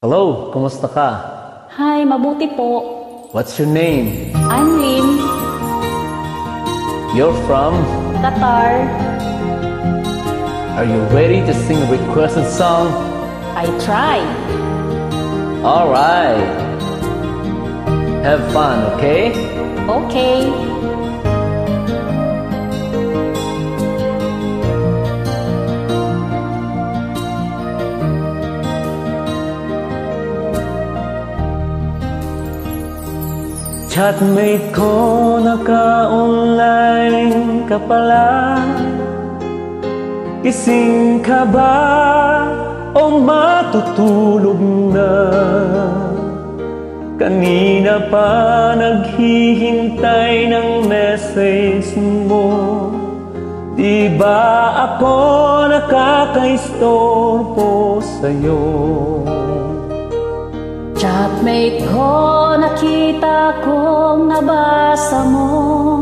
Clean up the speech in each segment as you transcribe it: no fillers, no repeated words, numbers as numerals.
Hello, kumusta ka? Hi, mabuti po. What's your name? I'm Lynn, You're from? Qatar. Are you ready to sing a requested song? I try. Alright. Have fun, okay? Okay. Chatmate ko, naka-online ka pala. Gising ka ba o matutulog na? Kanina pa naghihintay ng message mo. Di ba ako nakaka-istorbo sa'yo? Chatmate ko, nakita kong nabasa mo.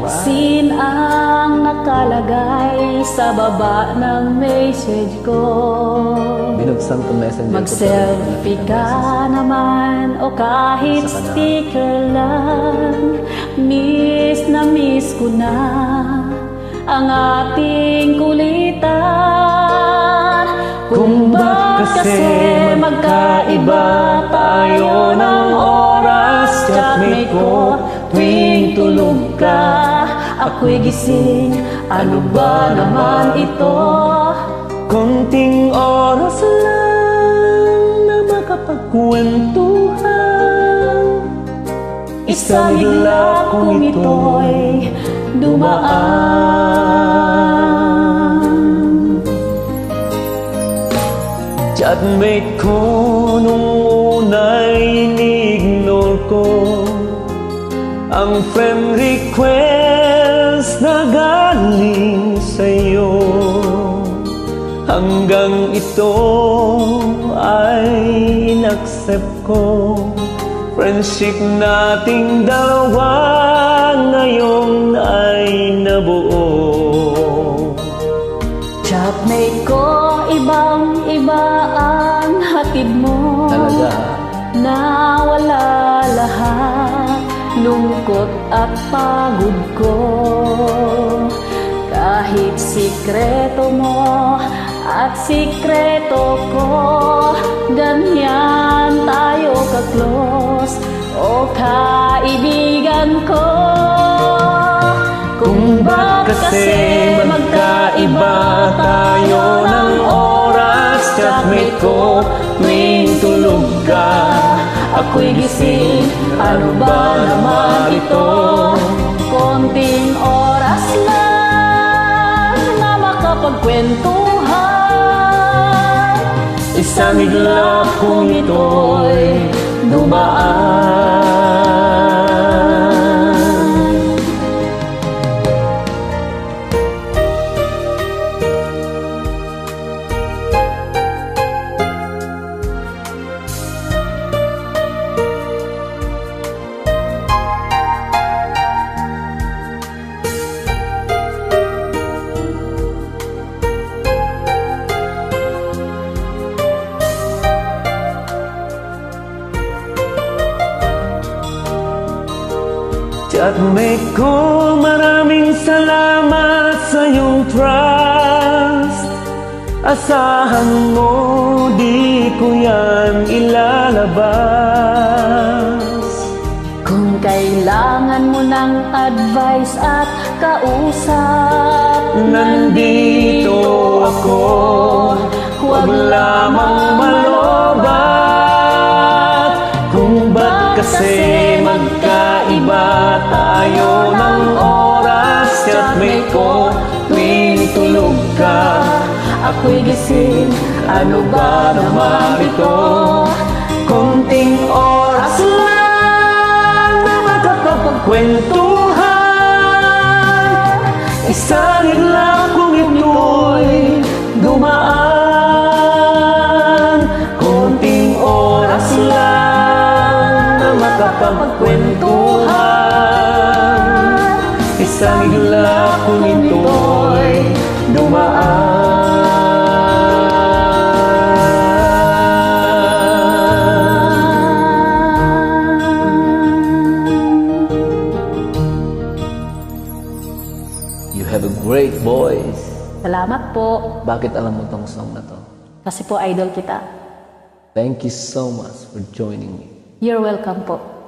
Sin ang nakalagay sa baba ng message ko. Binuksan ko messenger ko. Mag-selfie ka naman o kahit sticker lang. Miss na miss ko na ang ating kulitan. Kung ba't kasi magkaiba tayo ng oras, chatmate ko, tuwing tulog ka, ako'y gising. Ano ba naman ito? Konting oras lang na makapagkwentuhan. Isang higla kung ito'y dumaan. Chatmate ko, nung una'y ini-ignore ko ang friend request na galing sa'yo. Hanggang ito ay in-accept ko. Friendship nating dalawa ngayon ay nabuo. Chatmate ko, ibang-iba ang hatid mo. Talaga? Nawala lahat, lungkot at pagod ko. Kahit sikreto mo at sikreto ko, ganyan tayo ka-close, o kaibigan ko. Kung ba't kasi magkaiba tayo ng oras, chatmate ko, tuwing tulog ka, ako'y gising. Ano ba naman ito? Konting oras lang na makapagkwentuhan. Isang higla kung ito'y dumaan. Chatmate ko, maraming salamat sa iyong trust. Asahan mo, di ko yan ilalabas. Kung kailangan mo ng advice at kausap, nandito ako, huwag lamang malobat. Kung ba't kasi magkaiba tayo ng oras, chatmate ko, tuwing tulog ka, ako'y gising. Ano ba naman ito? Konting oras lang na makapagkwentuhan. Isang higla kung ito'y dumaan. Konting oras lang na makapagkwentuhan. Isang higla kung ito'y dumaan. great voice. Salamat po. Bakit alam mo tong song na to? Kasi po idol kita. Thank you so much for joining me. You're welcome po.